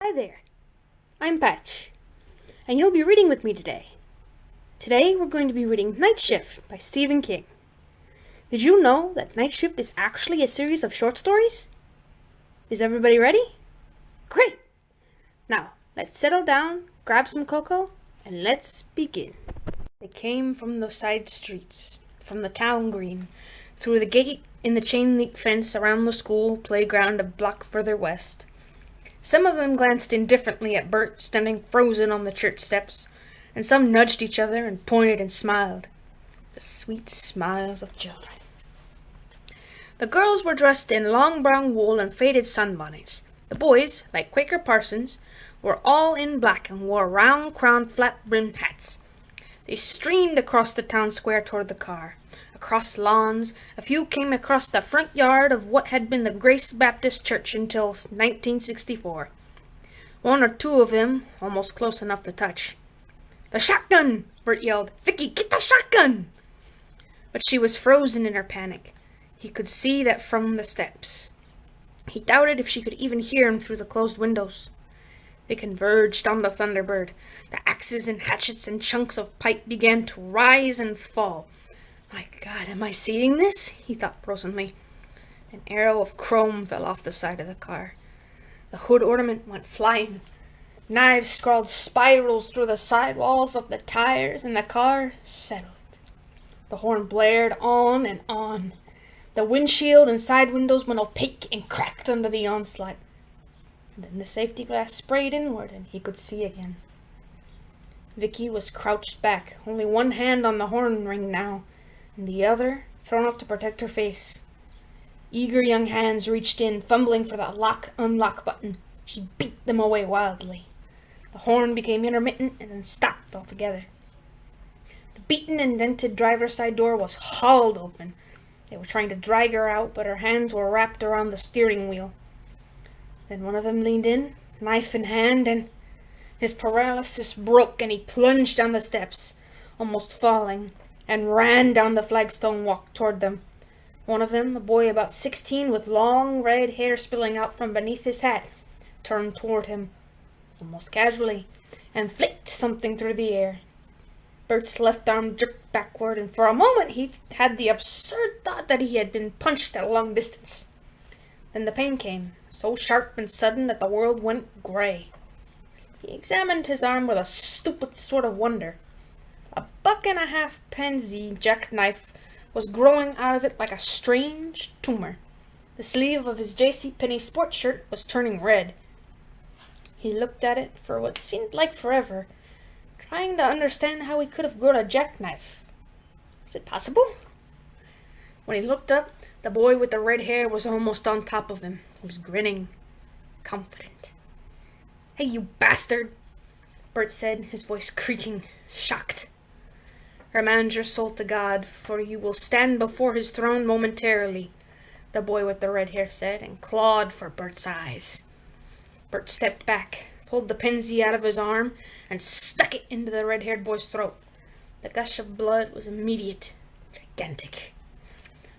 Hi there, I'm Patch, and you'll be reading with me today. Today we're going to be reading Night Shift by Stephen King. Did you know that Night Shift is actually a series of short stories? Is everybody ready? Great! Now, let's settle down, grab some cocoa, and let's begin. They came from the side streets, from the town green, through the gate in the chain-link fence around the school playground a block further west. Some of them glanced indifferently at Bert standing frozen on the church steps, and some nudged each other and pointed and smiled. The sweet smiles of children. The girls were dressed in long brown wool and faded sunbonnets. The boys, like Quaker parsons, were all in black and wore round-crowned flat-brimmed hats. They streamed across the town square toward the car. Across lawns, a few came across the front yard of what had been the Grace Baptist Church until 1964. One or two of them, almost close enough to touch. "The shotgun!" Bert yelled. "Vicky, get the shotgun!" But she was frozen in her panic. He could see that from the steps. He doubted if she could even hear him through the closed windows. They converged on the Thunderbird. The axes and hatchets and chunks of pipe began to rise and fall. "My God, am I seeing this?" he thought frozenly. An arrow of chrome fell off the side of the car. The hood ornament went flying. Knives scrawled spirals through the sidewalls of the tires, and the car settled. The horn blared on and on. The windshield and side windows went opaque and cracked under the onslaught. And then the safety glass sprayed inward, and he could see again. Vicky was crouched back, only one hand on the horn ring now, and the other thrown up to protect her face. Eager young hands reached in, fumbling for the lock-unlock button. She beat them away wildly. The horn became intermittent and then stopped altogether. The beaten and dented driver's side door was hauled open. They were trying to drag her out, but her hands were wrapped around the steering wheel. Then one of them leaned in, knife in hand, and his paralysis broke, and he plunged down the steps, almost falling, and ran down the flagstone walk toward them. One of them, a boy about 16 with long red hair spilling out from beneath his hat, turned toward him, almost casually, and flicked something through the air. Bert's left arm jerked backward, and for a moment he had the absurd thought that he had been punched at a long distance. Then the pain came, so sharp and sudden that the world went gray. He examined his arm with a stupid sort of wonder. A $1.50 Penzi jackknife was growing out of it like a strange tumor. The sleeve of his JCPenney sports shirt was turning red. He looked at it for what seemed like forever, trying to understand how he could have grown a jackknife. Was it possible? When he looked up, the boy with the red hair was almost on top of him. He was grinning, confident. "Hey, you bastard," Bert said, his voice creaking, shocked. "Remand your soul to God, for you will stand before his throne momentarily," the boy with the red hair said, and clawed for Bert's eyes. Bert stepped back, pulled the Penzi out of his arm, and stuck it into the red-haired boy's throat. The gush of blood was immediate, gigantic.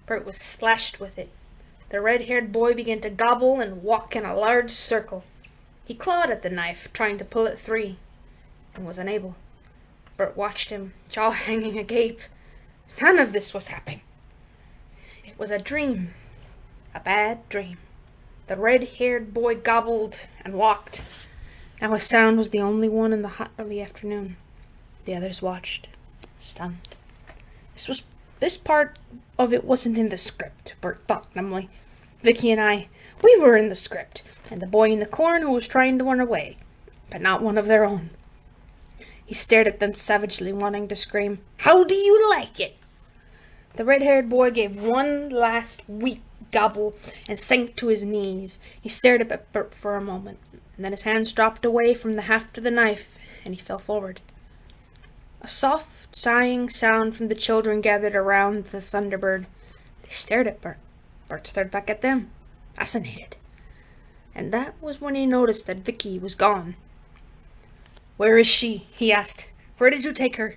Bert was splashed with it. The red-haired boy began to gobble and walk in a large circle. He clawed at the knife, trying to pull it free, and was unable. Bert watched him, jaw hanging agape. None of this was happening. It was a dream. A bad dream. The red-haired boy gobbled and walked. Now his sound was the only one in the hot early afternoon. The others watched, stunned. This part of it wasn't in the script, Bert thought numbly. Vicky and we were in the script, and the boy in the corn who was trying to run away, but not one of their own. He stared at them savagely, wanting to scream, "How do you like it?" The red-haired boy gave one last weak gobble and sank to his knees. He stared up at Bert for a moment, and then his hands dropped away from the haft of the knife, and he fell forward. A soft, sighing sound from the children gathered around the Thunderbird. They stared at Bert. Bert stared back at them, fascinated. And that was when he noticed that Vicky was gone. "Where is she?" he asked. "Where did you take her?"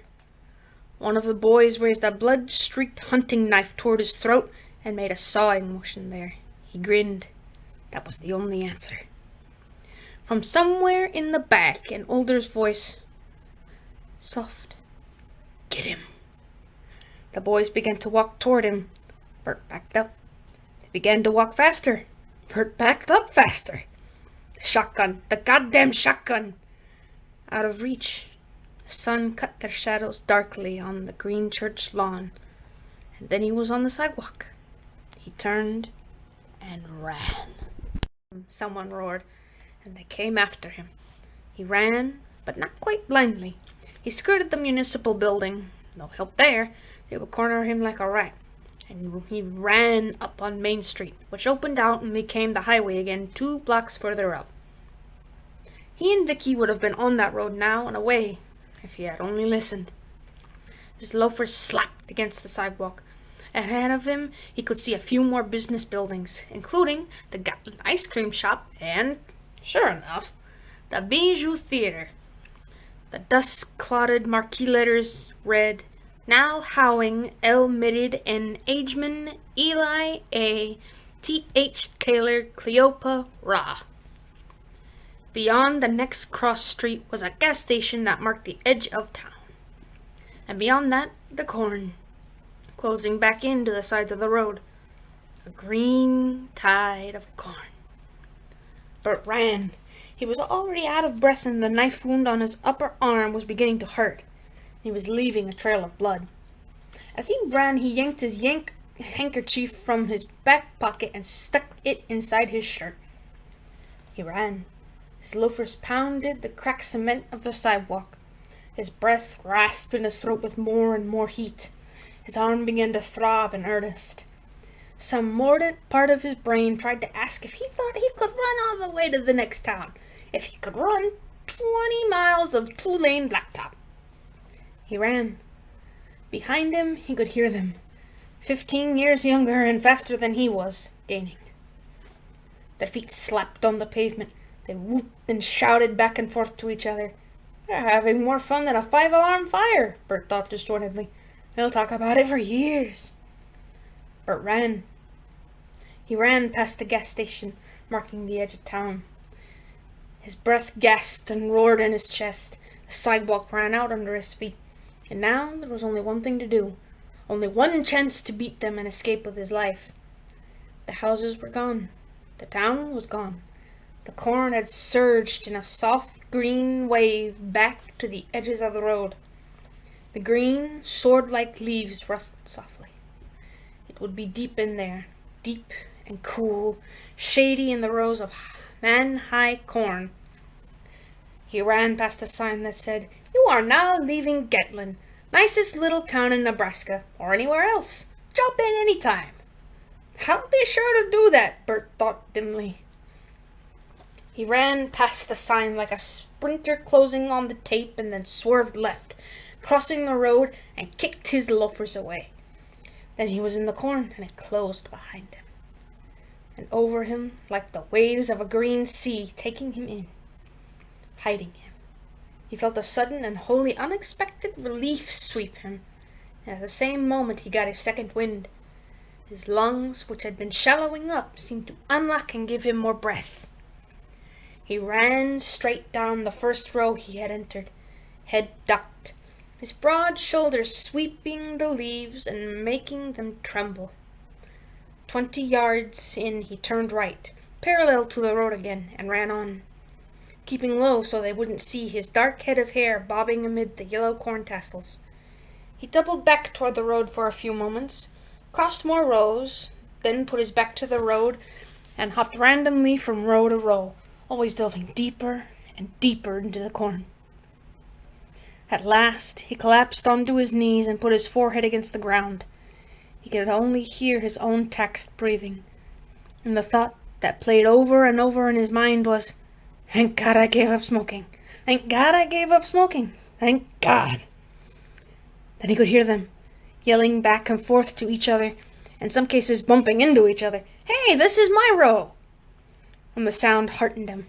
One of the boys raised a blood-streaked hunting knife toward his throat and made a sawing motion there. He grinned. That was the only answer. From somewhere in the back, an older's voice, soft, get him. The boys began to walk toward him. Bert backed up. They began to walk faster. Bert backed up faster. The shotgun, the goddamn shotgun! Out of reach. The sun cut their shadows darkly on the green church lawn, and then he was on the sidewalk. He turned and ran. Someone roared, and they came after him. He ran, but not quite blindly. He skirted the municipal building. No help there. They would corner him like a rat. And he ran up on Main Street, which opened out and became the highway again 2 blocks further up. He and Vicky would have been on that road now and away if he had only listened. His loafers slapped against the sidewalk. Ahead of him, he could see a few more business buildings, including the Gatlin ice cream shop and, sure enough, the Bijou Theater. The dust-clotted marquee letters read, "Now Howing, L. Mitted, N. Ageman, Eli A. T.H. Taylor, Cleopa, Ra." Beyond the next cross street was a gas station that marked the edge of town. And beyond that, the corn, closing back into the sides of the road. A green tide of corn. Bert ran. He was already out of breath and the knife wound on his upper arm was beginning to hurt. He was leaving a trail of blood. As he ran, he yanked his handkerchief from his back pocket and stuck it inside his shirt. He ran. His loafers pounded the cracked cement of the sidewalk. His breath rasped in his throat with more and more heat. His arm began to throb in earnest. Some mordant part of his brain tried to ask if he thought he could run all the way to the next town, if he could run 20 miles of 2-lane blacktop. He ran. Behind him, he could hear them, 15 years younger and faster than he was, gaining. Their feet slapped on the pavement. They whooped and shouted back and forth to each other. "They're having more fun than a 5-alarm fire," Bert thought disjointedly. "They'll talk about it for years." Bert ran. He ran past the gas station, marking the edge of town. His breath gasped and roared in his chest. The sidewalk ran out under his feet. And now there was only one thing to do. Only one chance to beat them and escape with his life. The houses were gone. The town was gone. The corn had surged in a soft green wave back to the edges of the road. The green, sword-like leaves rustled softly. It would be deep in there, deep and cool, shady in the rows of man-high corn. He ran past a sign that said, "You are now leaving Gatlin, nicest little town in Nebraska, or anywhere else. Drop in any time." "I'll be sure to do that," Bert thought dimly. He ran past the sign like a sprinter closing on the tape and then swerved left, crossing the road and kicked his loafers away. Then he was in the corn and it closed behind him. And over him, like the waves of a green sea, taking him in, hiding him. He felt a sudden and wholly unexpected relief sweep him, and at the same moment he got his second wind. His lungs, which had been shallowing up, seemed to unlock and give him more breath. He ran straight down the first row he had entered, head ducked, his broad shoulders sweeping the leaves and making them tremble. 20 yards in, he turned right, parallel to the road again, and ran on, keeping low so they wouldn't see his dark head of hair bobbing amid the yellow corn tassels. He doubled back toward the road for a few moments, crossed more rows, then put his back to the road, and hopped randomly from row to row, always delving deeper and deeper into the corn. At last, he collapsed onto his knees and put his forehead against the ground. He could only hear his own taxed breathing, and the thought that played over and over in his mind was, "Thank God I gave up smoking. Thank God I gave up smoking. Thank God." Then he could hear them, yelling back and forth to each other, in some cases bumping into each other. "Hey, this is my row!" And the sound heartened him.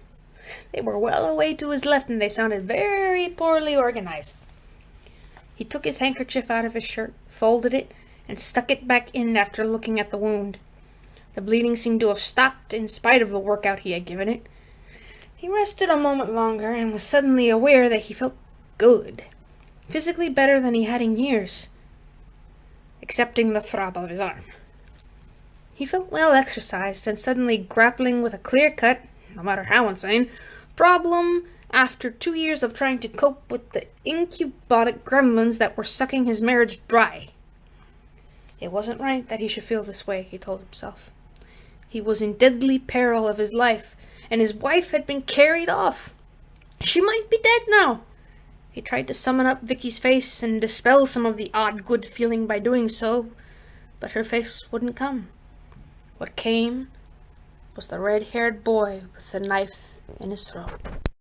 They were well away to his left, and they sounded very poorly organized. He took his handkerchief out of his shirt, folded it, and stuck it back in after looking at the wound. The bleeding seemed to have stopped in spite of the workout he had given it. He rested a moment longer and was suddenly aware that he felt good, physically better than he had in years, excepting the throb of his arm. He felt well exercised and suddenly grappling with a clear-cut, no matter how insane, problem after 2 years of trying to cope with the incubotic gremlins that were sucking his marriage dry. It wasn't right that he should feel this way, he told himself. He was in deadly peril of his life, and his wife had been carried off. She might be dead now. He tried to summon up Vicky's face and dispel some of the odd good feeling by doing so, but her face wouldn't come. What came was the red-haired boy with the knife in his throat.